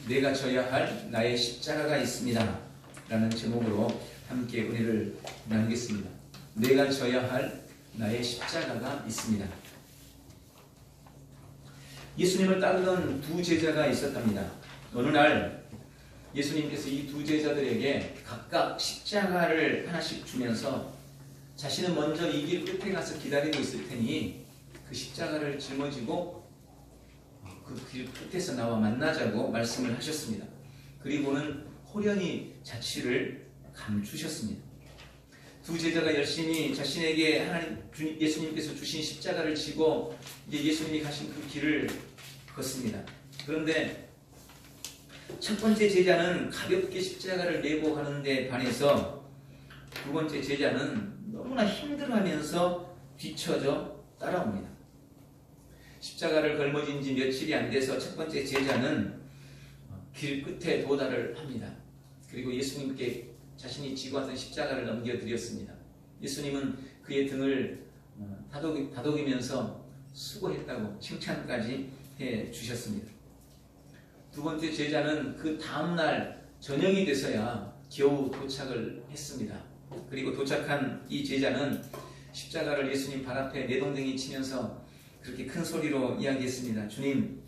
내가 져야 할 나의 십자가가 있습니다. 라는 제목으로 함께 은혜를 나누겠습니다. 내가 져야 할 나의 십자가가 있습니다. 예수님을 따르던 두 제자가 있었답니다. 어느 날 예수님께서 이 두 제자들에게 각각 십자가를 하나씩 주면서 자신은 먼저 이 길 끝에 가서 기다리고 있을 테니 그 십자가를 짊어지고 그 길 끝에서 나와 만나자고 말씀을 하셨습니다. 그리고는 호련히 자취를 감추셨습니다. 두 제자가 열심히 자신에게 예수님께서 주신 십자가를 지고 이제 예수님이 가신 그 길을 걷습니다. 그런데 첫 번째 제자는 가볍게 십자가를 메고 가는데 반해서 두 번째 제자는 너무나 힘들어하면서 뒤처져 따라옵니다. 십자가를 걸머진 지 며칠이 안 돼서 첫 번째 제자는 길 끝에 도달을 합니다. 그리고 예수님께 자신이 지고 왔던 십자가를 넘겨드렸습니다. 예수님은 그의 등을 다독이면서 수고했다고 칭찬까지 해주셨습니다. 두 번째 제자는 그 다음날 저녁이 돼서야 겨우 도착을 했습니다. 그리고 도착한 이 제자는 십자가를 예수님 발 앞에 내동댕이 치면서 그렇게 큰 소리로 이야기했습니다. 주님,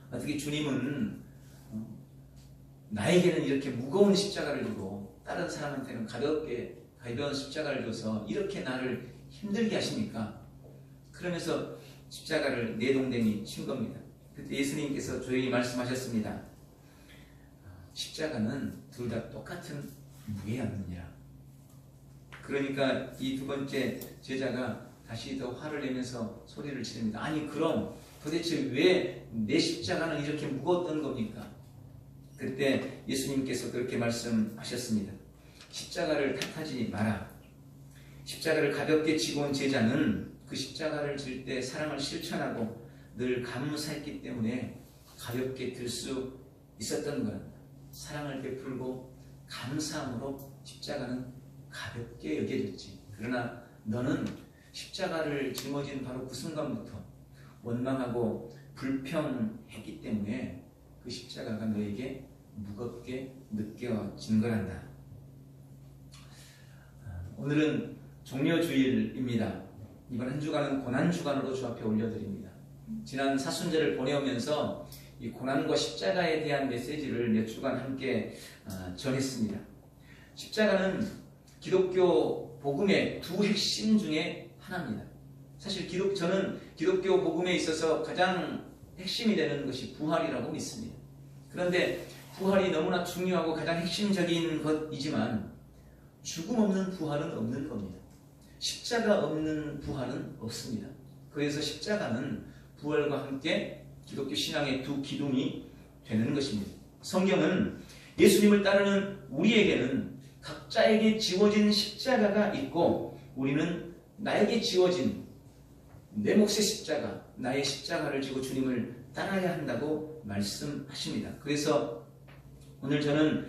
어떻게 주님은 나에게는 이렇게 무거운 십자가를 주고 다른 사람한테는 가벼운 십자가를 줘서 이렇게 나를 힘들게 하십니까? 그러면서 십자가를 내동댕이 친 겁니다. 그때 예수님께서 조용히 말씀하셨습니다. 십자가는 둘 다 똑같은 무게였느니라. 그러니까 이 두 번째 제자가 다시 더 화를 내면서 소리를 지릅니다. 아니 그럼 도대체 왜 내 십자가는 이렇게 무거웠던 겁니까? 그때 예수님께서 그렇게 말씀하셨습니다. 십자가를 탓하지 마라. 십자가를 가볍게 지고 온 제자는 그 십자가를 질 때 사랑을 실천하고 늘 감사했기 때문에 가볍게 들 수 있었던 거야. 사랑을 베풀고 감사함으로 십자가는 가볍게 여겨졌지. 그러나 너는 십자가를 짊어진 바로 그 순간부터 원망하고 불평했기 때문에 그 십자가가 너에게 무겁게 느껴진 거란다. 오늘은 종려주일입니다. 이번 한 주간은 고난주간으로 주 앞에 올려드립니다. 지난 사순절을 보내오면서 이 고난과 십자가에 대한 메시지를 몇 주간 함께 전했습니다. 십자가는 기독교 복음의 두 핵심 중에 하나입니다. 사실 저는 기독교 복음에 있어서 가장 핵심이 되는 것이 부활이라고 믿습니다. 그런데 부활이 너무나 중요하고 가장 핵심적인 것이지만 죽음 없는 부활은 없는 겁니다. 십자가 없는 부활은 없습니다. 그래서 십자가는 부활과 함께 기독교 신앙의 두 기둥이 되는 것입니다. 성경은 예수님을 따르는 우리에게는 각자에게 지워진 십자가가 있고 우리는 나에게 지워진 내 몫의 십자가, 나의 십자가를 지고 주님을 따라야 한다고 말씀하십니다. 그래서 오늘 저는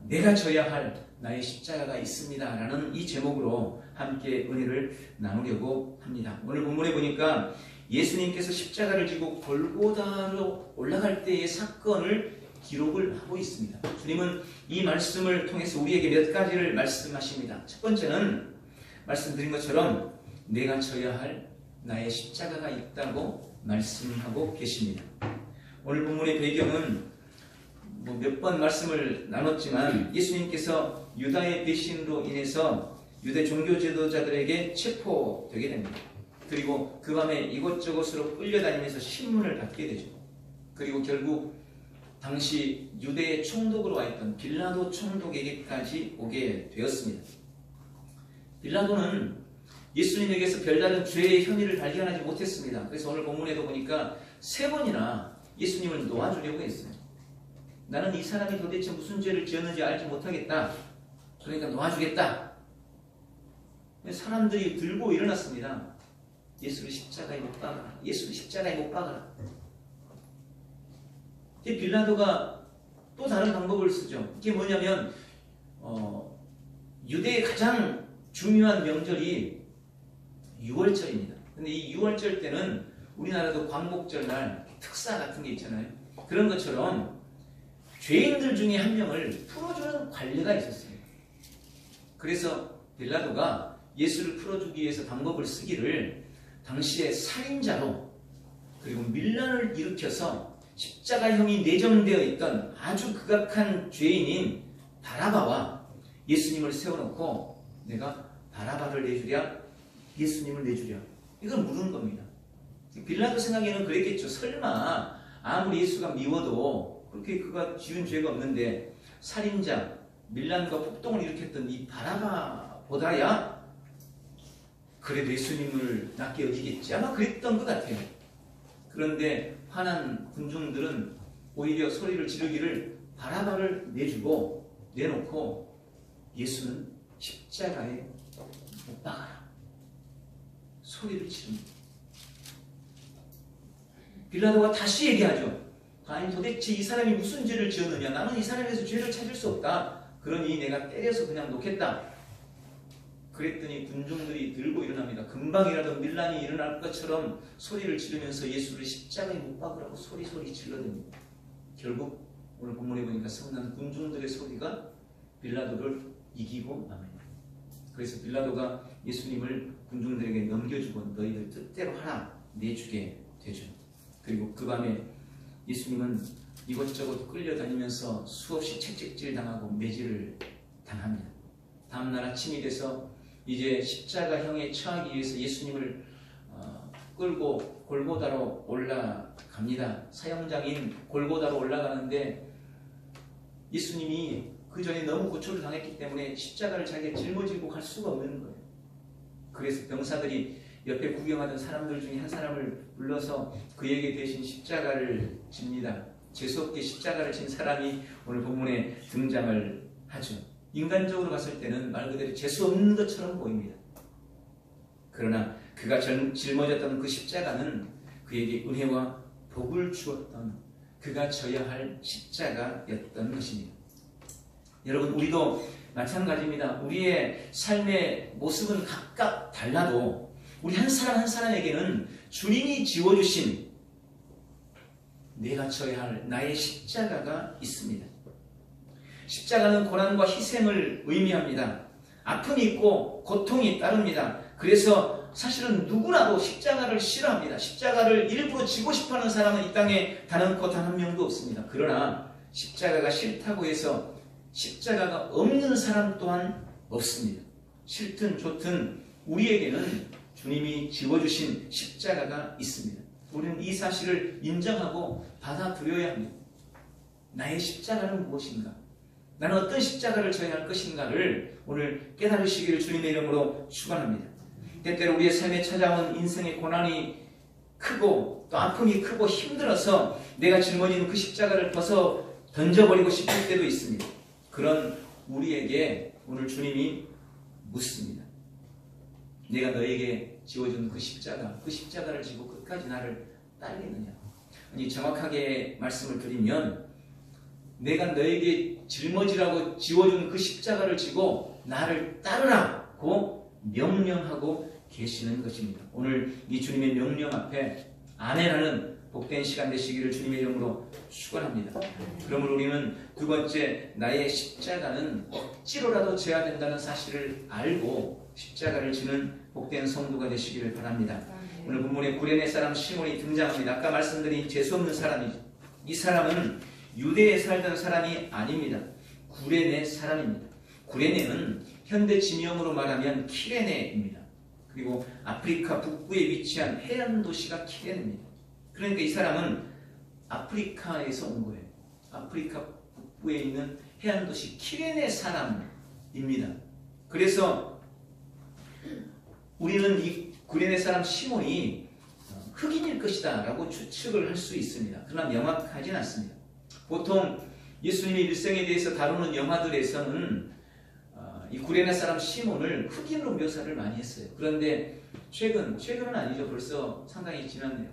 내가 져야 할 나의 십자가가 있습니다 라는 이 제목으로 함께 은혜를 나누려고 합니다. 오늘 본문에 보니까 예수님께서 십자가를 지고 골고다로 올라갈 때의 사건을 기록을 하고 있습니다. 주님은 이 말씀을 통해서 우리에게 몇 가지를 말씀하십니다. 첫 번째는 말씀드린 것처럼 내가 져야 할 나의 십자가가 있다고 말씀하고 계십니다. 오늘 본문의 배경은 몇 번 말씀을 나눴지만 예수님께서 유다의 배신으로 인해서 유대 종교 지도자들에게 체포되게 됩니다. 그리고 그 밤에 이곳저곳으로 끌려다니면서 신문을 받게 되죠. 그리고 결국 당시 유대의 총독으로 와 있던 빌라도 총독에게까지 오게 되었습니다. 빌라도는 예수님에게서 별다른 죄의 혐의를 발견하지 못했습니다. 그래서 오늘 본문에도 보니까 3번이나 예수님을 놓아주려고 했어요. 나는 이 사람이 도대체 무슨 죄를 지었는지 알지 못하겠다. 그러니까 놓아주겠다. 사람들이 들고 일어났습니다. 예수를 십자가에 못 박아라. 예수를 십자가에 못 박아라. 빌라도가 또 다른 방법을 쓰죠. 이게 뭐냐면 유대의 가장 중요한 명절이 6월절입니다. 근데 이 6월절 때는 우리나라도 광복절 날 특사 같은 게 있잖아요. 그런 것처럼 죄인들 중에 한 명을 풀어주는 관리가 있었습니다. 그래서 빌라도가 예수를 풀어주기 위해서 방법을 쓰기를 당시에 살인자로 그리고 밀란을 일으켜서 십자가형이 내정되어 있던 아주 극악한 죄인인 바라바와 예수님을 세워놓고 내가 바라바를 내주랴 예수님을 내주랴 이걸 물은 겁니다. 빌라도 생각에는 그랬겠죠. 설마 아무리 예수가 미워도 그렇게 그가 지은 죄가 없는데 살인자, 밀란과 폭동을 일으켰던 이 바라바보다야 그래도 예수님을 낫게 여기겠지. 아마 그랬던 것 같아요. 그런데 화난 군중들은 오히려 소리를 지르기를 바라바를 내놓고 예수는 십자가에 못 박아라 소리를 지릅니다. 빌라도가 다시 얘기하죠. 아니 도대체 이 사람이 무슨 죄를 지었느냐. 나는 이 사람에서 죄를 찾을 수 없다. 그러니 내가 때려서 그냥 놓겠다. 그랬더니 군중들이 들고 일어납니다. 금방이라도 밀란이 일어날 것처럼 소리를 지르면서 예수를 십자가에 못 박으라고 소리 질러댑니다. 결국 오늘 본문에 보니까 성난 군중들의 소리가 빌라도를 이기고 맙니다. 그래서 빌라도가 예수님을 군중들에게 넘겨주고 너희들 뜻대로 하라 내주게 되죠. 그리고 그 밤에 예수님은 이곳저곳 끌려다니면서 수없이 채찍질 당하고 매질을 당합니다. 다음날 아침이 돼서 이제 십자가형에 처하기 위해서 예수님을 끌고 골고다로 올라갑니다. 사형장인 골고다로 올라가는데 예수님이 그 전에 너무 고초를 당했기 때문에 십자가를 자기가 짊어지고 갈 수가 없는 거예요. 그래서 병사들이 옆에 구경하던 사람들 중에 한 사람을 불러서 그에게 대신 십자가를 집니다. 재수없게 십자가를 진 사람이 오늘 본문에 등장을 하죠. 인간적으로 봤을 때는 말 그대로 재수없는 것처럼 보입니다. 그러나 그가 짊어졌던 그 십자가는 그에게 은혜와 복을 주었던 그가 져야 할 십자가였던 것입니다. 여러분 우리도 마찬가지입니다. 우리의 삶의 모습은 각각 달라도 우리 한 사람 한 사람에게는 주님이 지워주신 내가 져야 할 나의 십자가가 있습니다. 십자가는 고난과 희생을 의미합니다. 아픔이 있고 고통이 따릅니다. 그래서 사실은 누구라도 십자가를 싫어합니다. 십자가를 일부러 지고 싶어하는 사람은 이 땅에 단언코 단 한 명도 없습니다. 그러나 십자가가 싫다고 해서 십자가가 없는 사람 또한 없습니다. 싫든 좋든 우리에게는 주님이 지워주신 십자가가 있습니다. 우리는 이 사실을 인정하고 받아들여야 합니다. 나의 십자가는 무엇인가? 나는 어떤 십자가를 져야 할 것인가를 오늘 깨달으시기를 주님의 이름으로 축원합니다. 때때로 우리의 삶에 찾아온 인생의 고난이 크고 또 아픔이 크고 힘들어서 내가 짊어지는 그 십자가를 벗어 던져버리고 싶을 때도 있습니다. 그런 우리에게 오늘 주님이 묻습니다. 내가 너에게 지워준 그 십자가를 지고 끝까지 나를 따르겠느냐? 아니 정확하게 말씀을 드리면 내가 너에게 짊어지라고 지워준 그 십자가를 지고 나를 따르라고 명령하고 계시는 것입니다. 오늘 이 주님의 명령 앞에 아멘하는 복된 시간 되시기를 주님의 이름으로 축원합니다. 그러므로 우리는 두 번째 나의 십자가는 억지로라도 져야 된다는 사실을 알고 십자가를 지는 복된 성도가 되시기를 바랍니다. 오늘 본문에 구레네 사람 시몬이 등장합니다. 아까 말씀드린 재수없는 사람이죠. 이 사람은 유대에 살던 사람이 아닙니다. 구레네 사람입니다. 구레네는 현대 지명으로 말하면 키레네입니다. 그리고 아프리카 북부에 위치한 해안 도시가 키레네입니다. 그러니까 이 사람은 아프리카에서 온 거예요. 아프리카 북부에 있는 해안 도시 키레네 사람입니다. 그래서 우리는 이 구레네 사람 시몬이 흑인일 것이다 라고 추측을 할 수 있습니다. 그러나 명확하진 않습니다. 보통 예수님의 일생에 대해서 다루는 영화들에서는 이 구레네 사람 시몬을 흑인으로 묘사를 많이 했어요. 그런데 최근은 아니죠. 벌써 상당히 지났네요.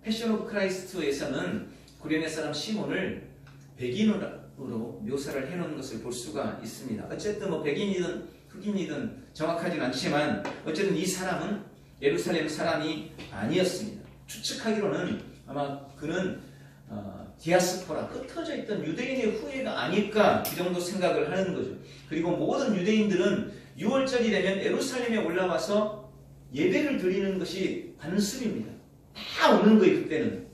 패션 오브 크라이스트에서는 구레네 사람 시몬을 백인으로 묘사를 해놓은 것을 볼 수가 있습니다. 어쨌든 뭐 백인이든 흑인이든 정확하진 않지만 어쨌든 이 사람은 예루살렘 사람이 아니었습니다. 추측하기로는 아마 그는 디아스포라, 흩어져 있던 유대인의 후예가 아닐까 그 정도 생각을 하는 거죠. 그리고 모든 유대인들은 6월절이 되면 예루살렘에 올라와서 예배를 드리는 것이 관습입니다. 다 오는 거예요, 그때는.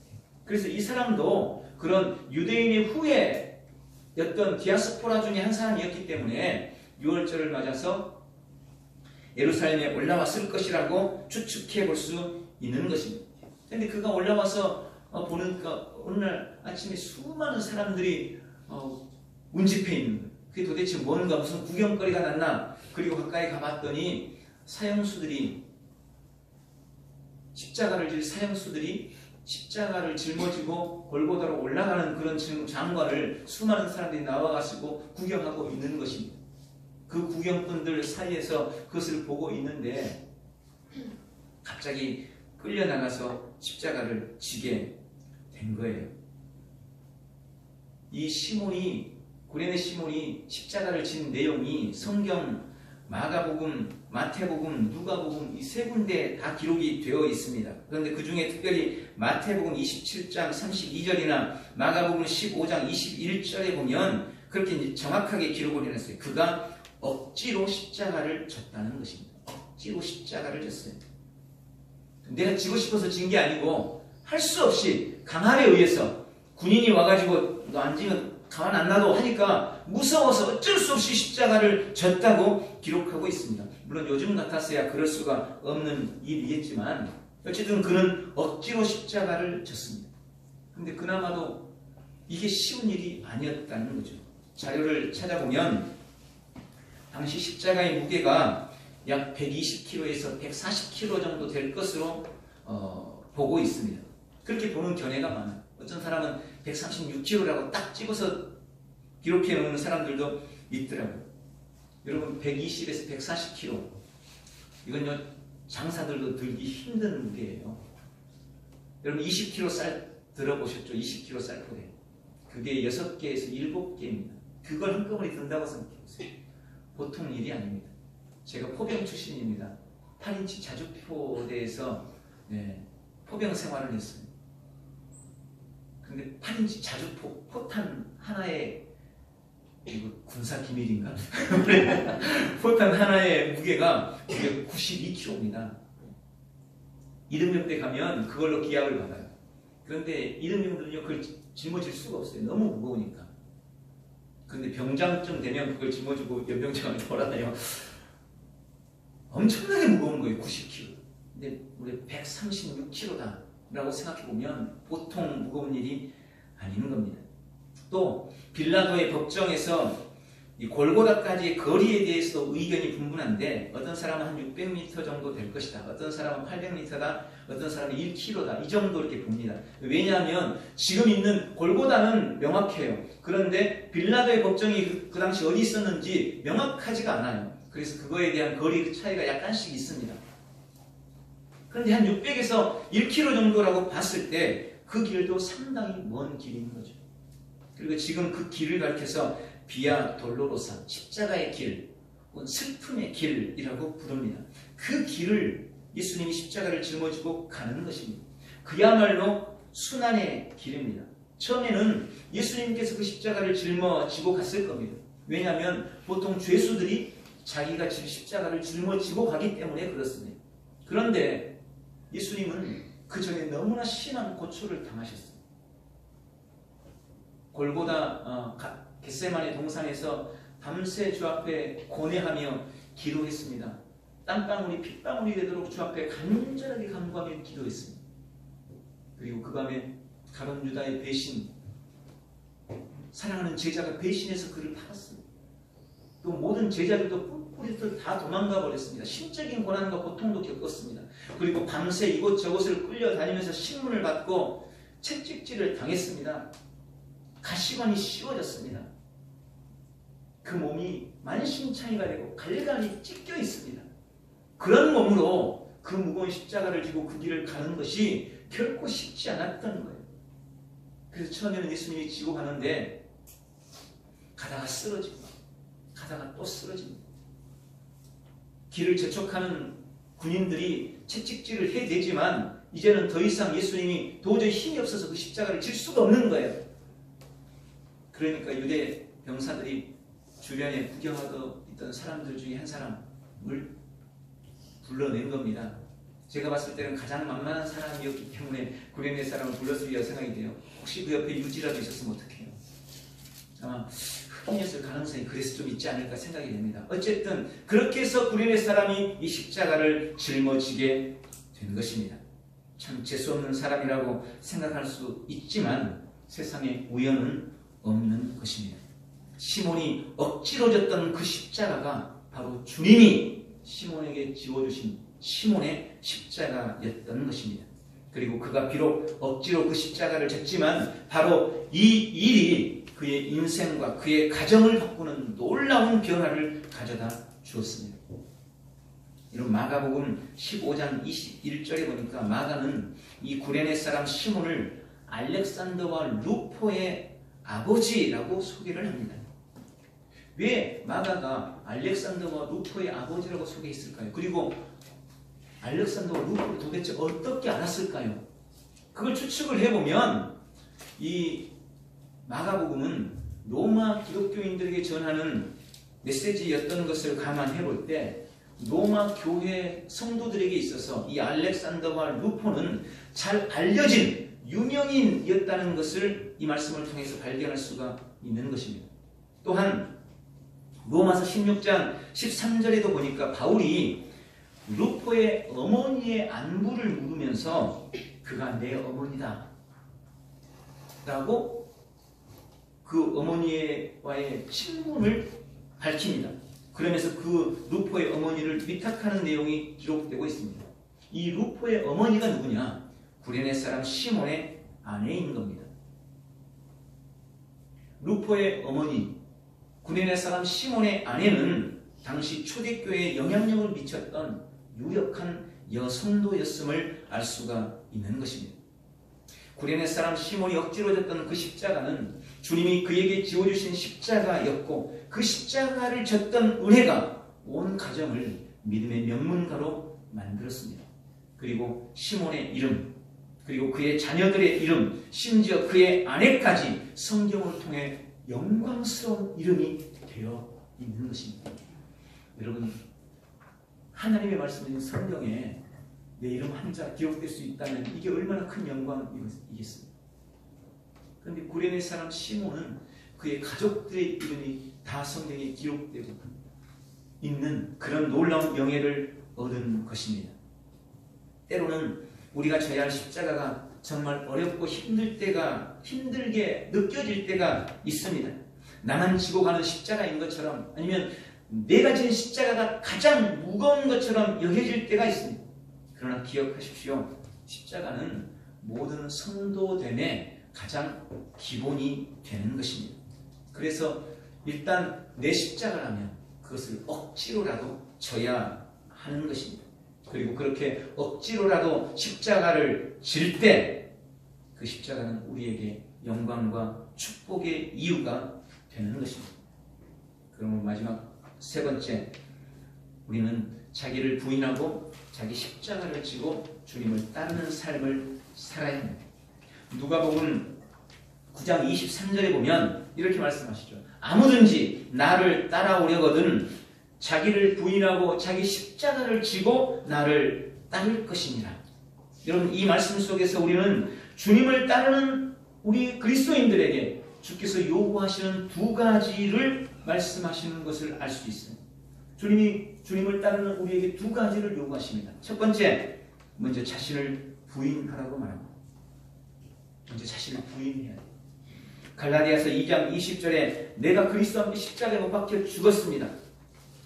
그래서 이 사람도 그런 유대인의 후예였던 디아스포라 중에 한 사람이었기 때문에 6월절을 맞아서 예루살렘에 올라왔을 것이라고 추측해 볼 수 있는 것입니다. 그런데 그가 올라와서 보니까 어느 날 아침에 수많은 사람들이 운집해 있는 거예요. 그게 도대체 뭔가 무슨 구경거리가 났나? 그리고 가까이 가봤더니 사형수들이 십자가를 짊어지고 골고다로 올라가는 그런 장관을 수많은 사람들이 나와가지고 구경하고 있는 것입니다. 그 구경꾼들 사이에서 그것을 보고 있는데 갑자기 끌려나가서 십자가를 지게 된 거예요. 이 구레네 시몬이 십자가를 진 내용이 성경 마가복음, 마태복음, 누가복음 이 세 군데 다 기록이 되어 있습니다. 그런데 그 중에 특별히 마태복음 27장 32절이나 마가복음 15장 21절에 보면 그렇게 정확하게 기록을 해놨어요. 그가 억지로 십자가를 졌다는 것입니다. 억지로 십자가를 졌어요. 내가 지고 싶어서 진 게 아니고 할 수 없이 강압에 의해서 군인이 와가지고 너 안 지면 가만 안 놔도 하니까 무서워서 어쩔 수 없이 십자가를 졌다고 기록하고 있습니다. 물론 요즘 같았어야 그럴 수가 없는 일이겠지만 어쨌든 그는 억지로 십자가를 졌습니다. 근데 그나마도 이게 쉬운 일이 아니었다는 거죠. 자료를 찾아보면 당시 십자가의 무게가 약 120kg에서 140kg 정도 될 것으로 보고 있습니다. 그렇게 보는 견해가 많아요. 어떤 사람은 136kg라고 딱 집어서 기록해 놓는 사람들도 있더라고요. 여러분 120에서 140kg 이건요 장사들도 들기 힘든 무게예요. 여러분 20kg 쌀 들어보셨죠? 20kg 쌀포대 그게 6개에서 7개입니다. 그걸 한꺼번에 든다고 생각해보세요. 보통 일이 아닙니다. 제가 포병 출신입니다. 8인치 자주포대에서 포병 생활을 했어요. 근데 8인치 자주포 포탄 하나에 이거 군사 기밀인가? 포탄 하나의 무게가 92kg입니다. 이등병대 가면 그걸로 기합을 받아요. 그런데 이등병들은요 그걸 짊어질 수가 없어요. 너무 무거우니까. 그런데 병장쯤 되면 그걸 짊어지고 연병장을 돌아다녀요. 엄청나게 무거운 거예요. 90kg. 근데 우리 136kg다 라고 생각해보면 보통 무거운 일이 아닌 겁니다. 또 빌라도의 법정에서 이 골고다까지의 거리에 대해서도 의견이 분분한데 어떤 사람은 한 600m 정도 될 것이다. 어떤 사람은 800m다. 어떤 사람은 1km다. 이 정도 이렇게 봅니다. 왜냐하면 지금 있는 골고다는 명확해요. 그런데 빌라도의 법정이 그 당시 어디 있었는지 명확하지가 않아요. 그래서 그거에 대한 거리 차이가 약간씩 있습니다. 그런데 한 600에서 1km 정도라고 봤을 때 그 길도 상당히 먼 길인 거죠. 그리고 지금 그 길을 가리켜서 비아 돌로로사, 십자가의 길, 슬픔의 길이라고 부릅니다. 그 길을 예수님이 십자가를 짊어지고 가는 것입니다. 그야말로 순환의 길입니다. 처음에는 예수님께서 그 십자가를 짊어지고 갔을 겁니다. 왜냐하면 보통 죄수들이 자기가 십자가를 짊어지고 가기 때문에 그렇습니다. 그런데 예수님은 그 전에 너무나 심한 고초를 당하셨어요. 골고다 겟세마네 동산에서 밤새 주 앞에 고뇌하며 기도했습니다. 땀방울이 핏방울이 되도록 주 앞에 간절하게 간구하며 기도했습니다. 그리고 그 밤에 가룟 유다의 배신, 사랑하는 제자가 배신해서 그를 팔았습니다. 또 모든 제자들도 뿔뿔이들 다 도망가 버렸습니다. 심적인 고난과 고통도 겪었습니다. 그리고 밤새 이곳저곳을 끌려다니면서 신문을 받고 채찍질을 당했습니다. 가시관이 씌워졌습니다. 그 몸이 만신창이가 되고 갈갈이 찢겨 있습니다. 그런 몸으로 그 무거운 십자가를 지고 그 길을 가는 것이 결코 쉽지 않았던 거예요. 그래서 처음에는 예수님이 지고 가는데 가다가 쓰러지고 가다가 또 쓰러집니다. 길을 재촉하는 군인들이 채찍질을 해대지만 이제는 더 이상 예수님이 도저히 힘이 없어서 그 십자가를 질 수가 없는 거예요. 그러니까 유대 병사들이 주변에 구경하고 있던 사람들 중에 한 사람을 불러낸 겁니다. 제가 봤을 때는 가장 만만한 사람이었기 때문에 구레네 사람을 불렀으리라 생각이 돼요. 혹시 그 옆에 유지라도 있었으면 어떡해요? 아마 흑인이었을 가능성이 그래서 좀 있지 않을까 생각이 됩니다. 어쨌든 그렇게 해서 구레네 사람이 이 십자가를 짊어지게 된 것입니다. 참 재수없는 사람이라고 생각할 수 있지만 세상에 우연은 없는 것입니다. 시몬이 억지로 졌던 그 십자가가 바로 주님이 시몬에게 지워주신 시몬의 십자가였던 것입니다. 그리고 그가 비록 억지로 그 십자가를 졌지만 바로 이 일이 그의 인생과 그의 가정을 바꾸는 놀라운 변화를 가져다 주었습니다. 이런 마가복음 15장 21절에 보니까 마가는 이 구레네 사람 시몬을 알렉산더와 루포의 아버지라고 소개를 합니다. 왜 마가가 알렉산더와 루포의 아버지라고 소개했을까요? 그리고 알렉산더와 루포를 도대체 어떻게 알았을까요? 그걸 추측을 해보면 이 마가복음은 로마 기독교인들에게 전하는 메시지였던 것을 감안해 볼 때 로마 교회 성도들에게 있어서 이 알렉산더와 루포는 잘 알려진 유명인이었다는 것을 이 말씀을 통해서 발견할 수가 있는 것입니다. 또한 로마서 16장 13절에도 보니까 바울이 루포의 어머니의 안부를 물으면서 그가 내 어머니다 라고 그 어머니와의 친분을 밝힙니다. 그러면서 그 루포의 어머니를 위탁하는 내용이 기록되고 있습니다. 이 루포의 어머니가 누구냐? 구레네 사람 시몬의 아내인 겁니다. 루포의 어머니 구레네 사람 시몬의 아내는 당시 초대교회에 영향력을 미쳤던 유력한 여성도였음을 알 수가 있는 것입니다. 구레네 사람 시몬이 억지로 졌던 그 십자가는 주님이 그에게 지어주신 십자가였고 그 십자가를 졌던 은혜가 온 가정을 믿음의 명문가로 만들었습니다. 그리고 시몬의 이름, 그리고 그의 자녀들의 이름, 심지어 그의 아내까지 성경을 통해 영광스러운 이름이 되어 있는 것입니다. 여러분, 하나님의 말씀인 성경에 내 이름 한자 기록될 수 있다면 이게 얼마나 큰 영광이겠습니까? 그런데 구레네 사람 시몬은 그의 가족들의 이름이 다 성경에 기록되고 있는 그런 놀라운 명예를 얻은 것입니다. 때로는 우리가 져야 할 십자가가 정말 어렵고 힘들게 느껴질 때가 있습니다. 나만 지고 가는 십자가인 것처럼 아니면 내가 지는 십자가가 가장 무거운 것처럼 여겨질 때가 있습니다. 그러나 기억하십시오. 십자가는 모든 성도됨의 가장 기본이 되는 것입니다. 그래서 일단 내 십자가라면 그것을 억지로라도 져야 하는 것입니다. 그리고 그렇게 억지로라도 십자가를 질 때 그 십자가는 우리에게 영광과 축복의 이유가 되는 것입니다. 그러면 마지막 세 번째, 우리는 자기를 부인하고 자기 십자가를 지고 주님을 따르는 삶을 살아야 합니다. 누가복음 9장 23절에 보면 이렇게 말씀하시죠. 아무든지 나를 따라오려거든 자기를 부인하고 자기 십자가를 지고 나를 따를 것이니라. 여러분, 이 말씀 속에서 우리는 주님을 따르는 우리 그리스도인들에게 주께서 요구하시는 두 가지를 말씀하시는 것을 알 수 있습니다. 주님을 따르는 우리에게 두 가지를 요구하십니다. 첫 번째, 먼저 자신을 부인하라고 말합니다. 먼저 자신을 부인해야 돼요. 갈라디아서 2장 20절에 내가 그리스도 함께 십자가에 못 박혀 죽었습니다.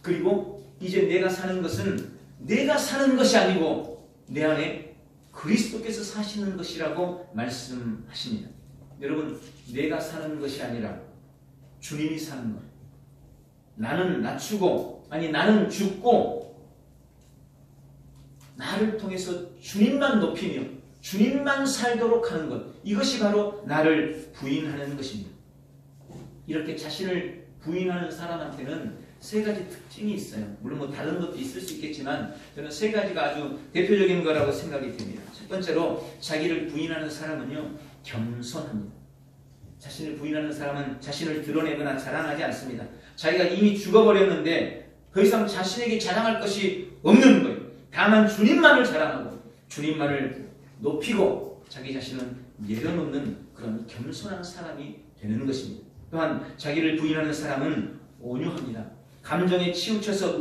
그리고 이제 내가 사는 것은 내가 사는 것이 아니고 내 안에 그리스도께서 사시는 것이라고 말씀하십니다. 여러분, 내가 사는 것이 아니라 주님이 사는 것. 나는 낮추고, 나는 죽고 나를 통해서 주님만 높이며 주님만 살도록 하는 것. 이것이 바로 나를 부인하는 것입니다. 이렇게 자신을 부인하는 사람한테는 세 가지 특징이 있어요. 물론 다른 것도 있을 수 있겠지만 저는 세 가지가 아주 대표적인 거라고 생각이 됩니다. 첫 번째로 자기를 부인하는 사람은요, 겸손합니다. 자신을 부인하는 사람은 자신을 드러내거나 자랑하지 않습니다. 자기가 이미 죽어버렸는데 더 이상 자신에게 자랑할 것이 없는 거예요. 다만 주님만을 자랑하고 주님만을 높이고 자기 자신은 내려놓는 그런 겸손한 사람이 되는 것입니다. 또한 자기를 부인하는 사람은 온유합니다. 감정에 치우쳐서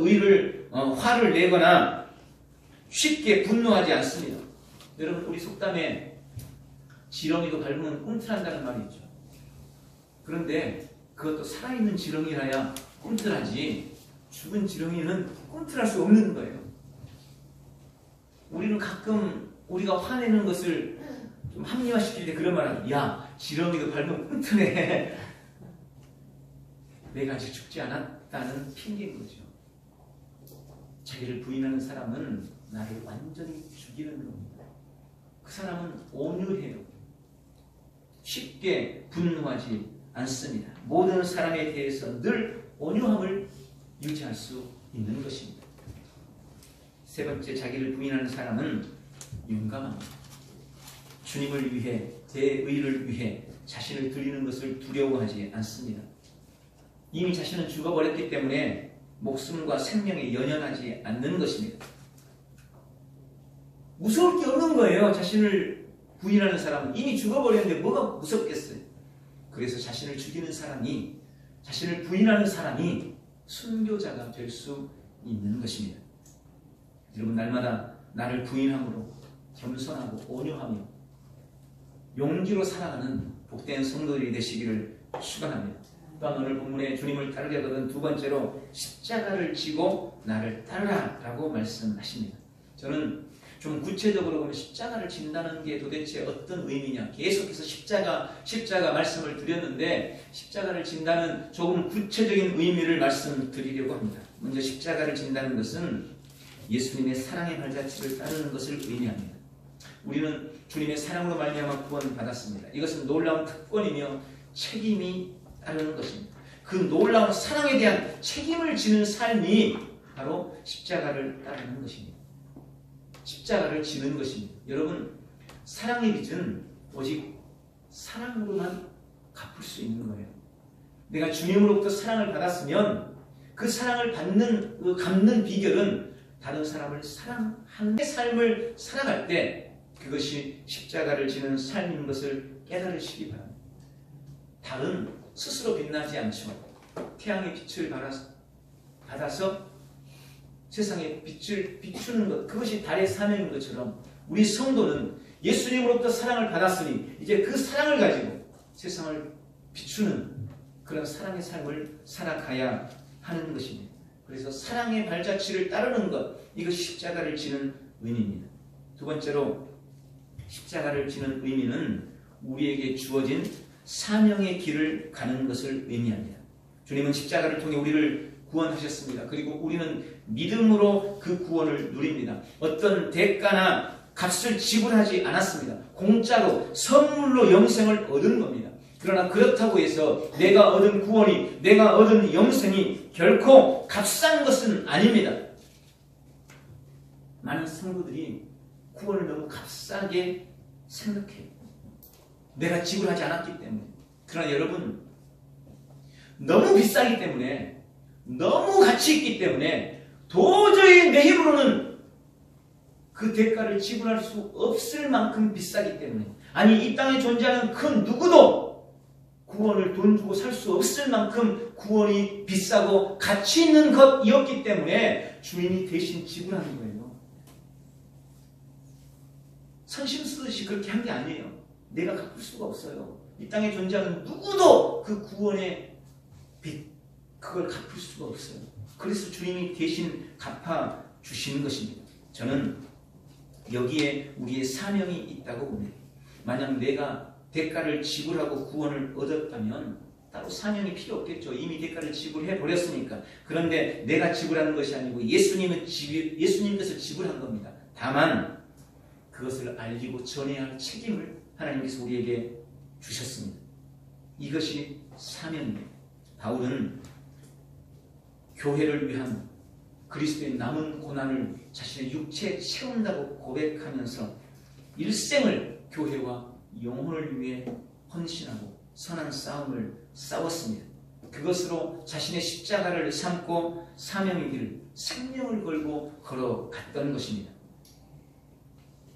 화를 내거나 쉽게 분노하지 않습니다. 여러분, 우리 속담에 지렁이도 밟으면 꿈틀한다는 말이 있죠. 그런데 그것도 살아있는 지렁이라야 꿈틀하지 죽은 지렁이는 꿈틀할 수 없는 거예요. 우리는 가끔 우리가 화내는 것을 좀 합리화시킬 때 그런 말을 하죠. 야, 지렁이도 밟으면 꿈틀해. 내가 아직 죽지 않았다는 핑계인 거죠. 자기를 부인하는 사람은 나를 완전히 죽이는 겁니다. 그 사람은 온유해요. 쉽게 분노하지 않습니다. 모든 사람에 대해서 늘 온유함을 유지할 수 있는 것입니다. 세 번째, 자기를 부인하는 사람은 용감합니다. 주님을 위해, 대의를 위해 자신을 드리는 것을 두려워하지 않습니다. 이미 자신은 죽어버렸기 때문에 목숨과 생명에 연연하지 않는 것입니다. 무서울 게 없는 거예요. 자신을 부인하는 사람은 이미 죽어버렸는데 뭐가 무섭겠어요. 그래서 자신을 죽이는 사람이, 자신을 부인하는 사람이 순교자가 될 수 있는 것입니다. 여러분, 날마다 나를 부인함으로 겸손하고 온유하며 용기로 살아가는 복된 성도들이 되시기를 축원합니다. 또한 오늘 본문에 주님을 따르려거든 두 번째로 십자가를 지고 나를 따르라 라고 말씀하십니다. 저는 좀 구체적으로 보면 십자가를 진다는 게 도대체 어떤 의미냐, 계속해서 십자가 말씀을 드렸는데 십자가를 진다는 조금 구체적인 의미를 말씀드리려고 합니다. 먼저 십자가를 진다는 것은 예수님의 사랑의 발자취를 따르는 것을 의미합니다. 우리는 주님의 사랑으로 말미암아 구원받았습니다. 이것은 놀라운 특권이며 책임이 따르는 것입니다. 그 놀라운 사랑에 대한 책임을 지는 삶이 바로 십자가를 따르는 것입니다. 십자가를 지는 것입니다. 여러분, 사랑의 빚은 오직 사랑으로만 갚을 수 있는 거예요. 내가 주님으로부터 사랑을 받았으면 그 사랑을 갚는 비결은 다른 사람을 사랑하는 삶을 살아갈 때 그것이 십자가를 지는 삶인 것을 깨달으시기 바랍니다. 달은 스스로 빛나지 않죠. 태양의 빛을 받아서 세상에 빛을 비추는 것, 그것이 달의 사명인 것처럼 우리 성도는 예수님으로부터 사랑을 받았으니 이제 그 사랑을 가지고 세상을 비추는 그런 사랑의 삶을 살아가야 하는 것입니다. 그래서 사랑의 발자취를 따르는 것, 이것이 십자가를 지는 의미입니다. 두 번째로 십자가를 지는 의미는 우리에게 주어진 사명의 길을 가는 것을 의미합니다. 주님은 십자가를 통해 우리를 구원하셨습니다. 그리고 우리는 믿음으로 그 구원을 누립니다. 어떤 대가나 값을 지불하지 않았습니다. 공짜로 선물로 영생을 얻은 겁니다. 그러나 그렇다고 해서 내가 얻은 구원이, 내가 얻은 영생이 결코 값싼 것은 아닙니다. 많은 성도들이 구원을 너무 값싸게 생각해요. 내가 지불하지 않았기 때문에. 그러나 여러분, 너무 비싸기 때문에, 너무 가치 있기 때문에 도저히 내 힘으로는 그 대가를 지불할 수 없을 만큼 비싸기 때문에, 아니 이 땅에 존재하는 그 누구도 구원을 돈 주고 살 수 없을 만큼 구원이 비싸고 가치 있는 것이었기 때문에 주인이 대신 지불하는 거예요. 선심 쓰듯이 그렇게 한 게 아니에요. 내가 갚을 수가 없어요. 이 땅에 존재하는 누구도 그 구원의 빚, 그걸 갚을 수가 없어요. 그래서 주님이 대신 갚아주시는 것입니다. 저는 여기에 우리의 사명이 있다고 봅니다. 만약 내가 대가를 지불하고 구원을 얻었다면 따로 사명이 필요 없겠죠. 이미 대가를 지불해 버렸으니까. 그런데 내가 지불하는 것이 아니고 예수님께서 지불한 겁니다. 다만 그것을 알리고 전해야 할 책임을 하나님께서 우리에게 주셨습니다. 이것이 사명입니다. 바울은 교회를 위한 그리스도의 남은 고난을 자신의 육체에 채운다고 고백하면서 일생을 교회와 영혼을 위해 헌신하고 선한 싸움을 싸웠습니다. 그것으로 자신의 십자가를 삼고 사명의 길을 생명을 걸고 걸어갔던 것입니다.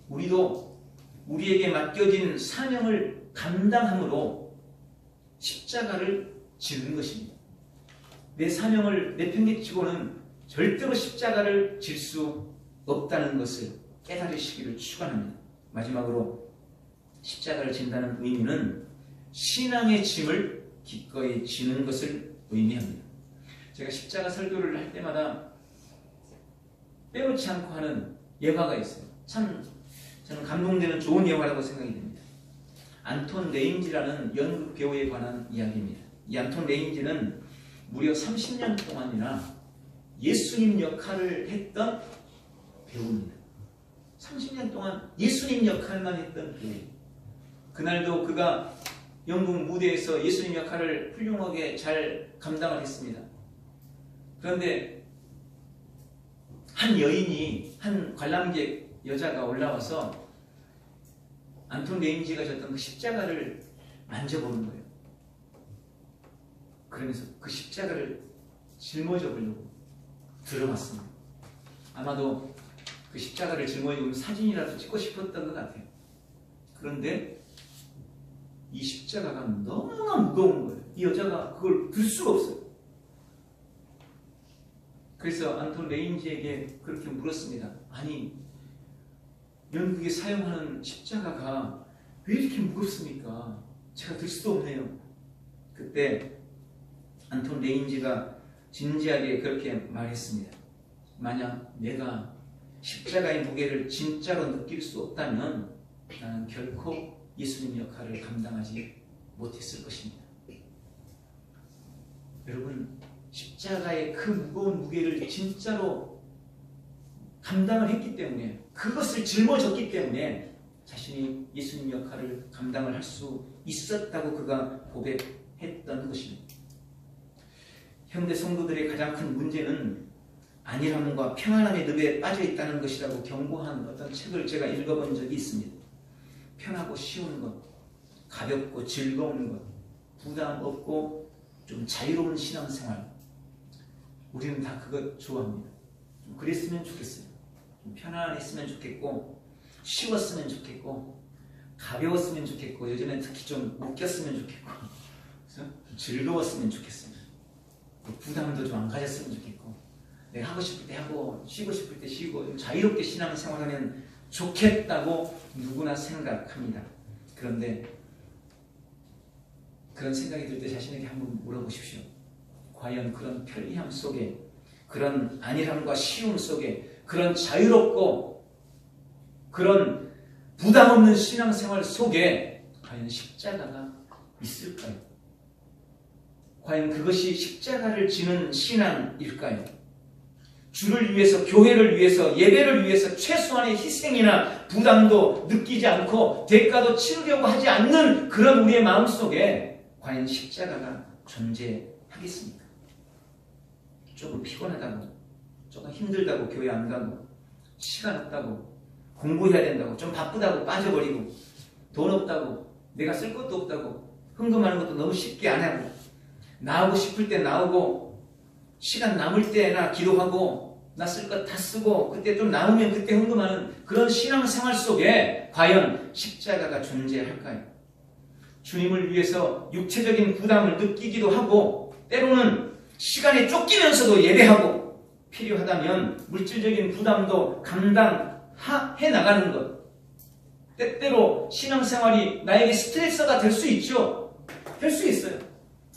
우리도 우리에게 맡겨진 사명을 감당함으로 십자가를 지는 것입니다. 내 사명을 내팽개치고는 절대로 십자가를 질 수 없다는 것을 깨달으시기를 축원합니다. 마지막으로 십자가를 진다는 의미는 신앙의 짐을 기꺼이 지는 것을 의미합니다. 제가 십자가 설교를 할 때마다 빼놓지 않고 하는 예화가 있어요. 참 저는 감동되는 좋은 예화라고 생각이 됩니다. 안톤 레인지라는 연극 배우에 관한 이야기입니다. 이 안톤 레인지는 무려 30년 동안이나 예수님 역할을 했던 배우입니다. 30년 동안 예수님 역할만 했던 배우. 그날도 그가 연극 무대에서 예수님 역할을 훌륭하게 잘 감당을 했습니다. 그런데 한 여인이, 한 관람객 여자가 올라와서 안톤 레인지가 졌던 그 십자가를 만져보는 거예요. 그러면서 그 십자가를 짊어져 보려고 들어갔습니다. 아마도 그 십자가를 짊어지고 사진이라도 찍고 싶었던 것 같아요. 그런데 이 십자가가 너무나 무거운 거예요. 이 여자가 그걸 들 수가 없어요. 그래서 안톤 레인지에게 그렇게 물었습니다. 아니, 연극에 사용하는 십자가가 왜 이렇게 무겁습니까? 제가 들 수도 없네요. 그때 안톤 레인지가 진지하게 그렇게 말했습니다. 만약 내가 십자가의 무게를 진짜로 느낄 수 없다면 나는 결코 예수님 역할을 감당하지 못했을 것입니다. 여러분, 십자가의 그 무거운 무게를 진짜로 감당을 했기 때문에, 그것을 짊어졌기 때문에 자신이 예수님 역할을 감당을 할 수 있었다고 그가 고백했던 것입니다. 현대 성도들의 가장 큰 문제는 안일함과 평안함의 늪에 빠져 있다는 것이라고 경고한 어떤 책을 제가 읽어본 적이 있습니다. 편하고 쉬운 것, 가볍고 즐거운 것, 부담 없고 좀 자유로운 신앙생활, 우리는 다 그것 좋아합니다. 좀 그랬으면 좋겠어요. 좀 편안했으면 좋겠고, 쉬웠으면 좋겠고, 가벼웠으면 좋겠고, 요즘엔 특히 좀 웃겼으면 좋겠고, 그래서 좀 즐거웠으면 좋겠어요. 부담도 좀 안 가졌으면 좋겠고, 내가 하고 싶을 때 하고 쉬고 싶을 때 쉬고 좀 자유롭게 신앙생활하면 좋겠다고 누구나 생각합니다. 그런데 그런 생각이 들 때 자신에게 한번 물어보십시오. 과연 그런 편리함 속에, 그런 안일함과 쉬움 속에, 그런 자유롭고 그런 부담 없는 신앙생활 속에 과연 십자가가 있을까요? 과연 그것이 십자가를 지는 신앙일까요? 주를 위해서, 교회를 위해서, 예배를 위해서 최소한의 희생이나 부담도 느끼지 않고 대가도 치르려고 하지 않는 그런 우리의 마음속에 과연 십자가가 존재하겠습니까? 조금 피곤하다고, 조금 힘들다고 교회 안 가고, 시간 없다고, 공부해야 된다고, 좀 바쁘다고 빠져버리고, 돈 없다고, 내가 쓸 것도 없다고, 헌금하는 것도 너무 쉽게 안 하고, 나오고 싶을 때 나오고, 시간 남을 때나 기도하고, 나 쓸 것 다 쓰고, 그때 좀 남으면 그때 헌금하는 그런 신앙생활 속에 과연 십자가가 존재할까요? 주님을 위해서 육체적인 부담을 느끼기도 하고, 때로는 시간에 쫓기면서도 예배하고, 필요하다면 물질적인 부담도 감당해 나가는 것. 때때로 신앙생활이 나에게 스트레스가 될 수 있죠. 될 수 있어요.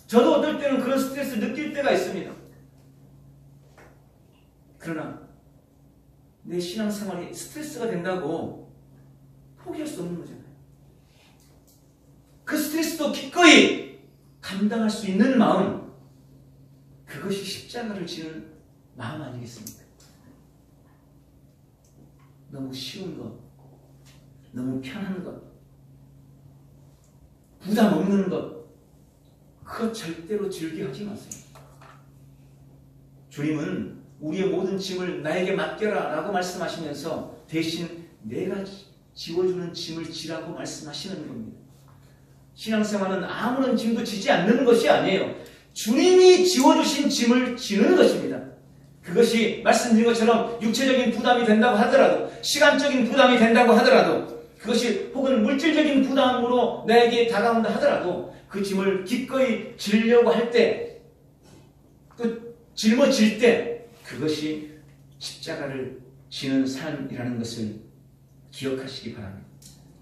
저도 어떨 때는 그런 스트레스를 느낄 때가 있습니다. 그러나 내 신앙생활이 스트레스가 된다고 포기할 수 없는 거잖아요. 그 스트레스도 기꺼이 감당할 수 있는 마음, 그것이 십자가를 지는 마음 아니겠습니까? 너무 쉬운 것, 너무 편한 것, 부담 없는 것, 그것 절대로 즐겨하지 마세요. 주님은 우리의 모든 짐을 나에게 맡겨라 라고 말씀하시면서 대신 내가 지워주는 짐을 지라고 말씀하시는 겁니다. 신앙생활은 아무런 짐도 지지 않는 것이 아니에요. 주님이 지워주신 짐을 지는 것입니다. 그것이 말씀드린 것처럼 육체적인 부담이 된다고 하더라도, 시간적인 부담이 된다고 하더라도, 그것이 혹은 물질적인 부담으로 나에게 다가온다 하더라도 그 짐을 기꺼이 지려고 할 때, 또 짊어질 때, 그것이 십자가를 지는 삶이라는 것을 기억하시기 바랍니다.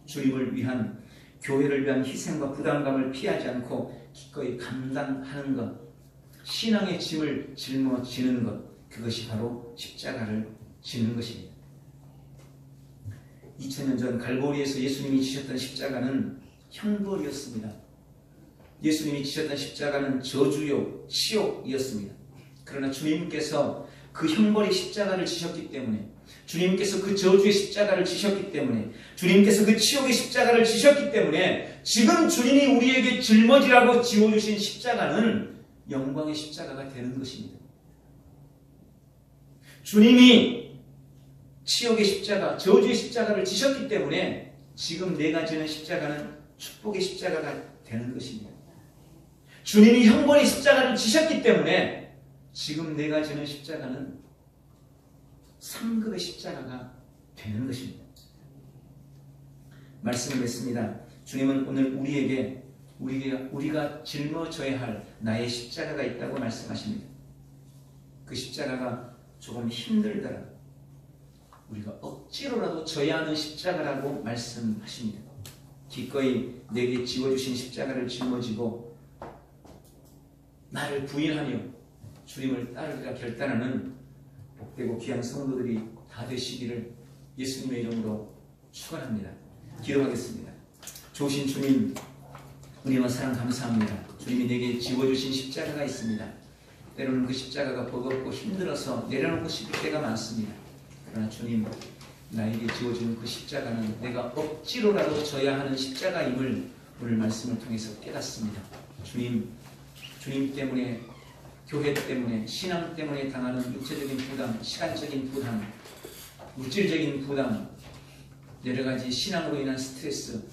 주님을 위한, 교회를 위한 희생과 부담감을 피하지 않고 기꺼이 감당하는 것, 신앙의 짐을 짊어지는 것, 그것이 바로 십자가를 지는 것입니다. 2000년 전 갈보리에서 예수님이 지셨던 십자가는 형벌이었습니다. 예수님이 지셨던 십자가는 저주요, 치욕이었습니다. 그러나 주님께서 그 형벌의 십자가를 지셨기 때문에, 주님께서 그 저주의 십자가를 지셨기 때문에, 주님께서 그 치욕의 십자가를 지셨기 때문에 지금 주님이 우리에게 짊어지라고 지워주신 십자가는 영광의 십자가가 되는 것입니다. 주님이 치욕의 십자가, 저주의 십자가를 지셨기 때문에 지금 내가 지는 십자가는 축복의 십자가가 되는 것입니다. 주님이 형벌의 십자가를 지셨기 때문에 지금 내가 지는 십자가는 상급의 십자가가 되는 것입니다. 말씀을 했습니다. 주님은 오늘 우리에게 우리가 짊어져야 할 나의 십자가가 있다고 말씀하십니다. 그 십자가가 조금 힘들더라도 우리가 억지로라도 져야 하는 십자가라고 말씀하십니다. 기꺼이 내게 지워주신 십자가를 짊어지고 나를 부인하며 주님을 따르기라 결단하는 복되고 귀한 성도들이 다 되시기를 예수님의 이름으로 축원합니다. 기도하겠습니다. 좋으신 주님, 은혜와 사랑 감사합니다. 주님이 내게 지워주신 십자가가 있습니다. 때로는 그 십자가가 버겁고 힘들어서 내려놓고 싶을 때가 많습니다. 그러나 주님, 나에게 지워주는 그 십자가는 내가 억지로라도 져야 하는 십자가임을 오늘 말씀을 통해서 깨닫습니다. 주님 때문에, 교회 때문에, 신앙 때문에 당하는 육체적인 부담, 시간적인 부담, 물질적인 부담, 여러 가지 신앙으로 인한 스트레스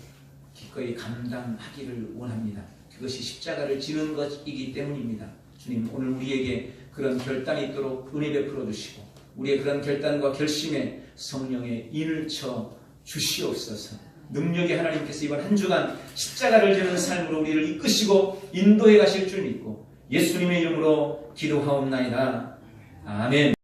기꺼이 감당하기를 원합니다. 그것이 십자가를 지는 것이기 때문입니다. 주님, 오늘 우리에게 그런 결단이 있도록 은혜 베풀어 주시고 우리의 그런 결단과 결심에 성령의 인을 쳐 주시옵소서. 능력의 하나님께서 이번 한 주간 십자가를 지는 삶으로 우리를 이끄시고 인도해 가실 줄 믿고 예수님의 이름으로 기도하옵나이다. 아멘.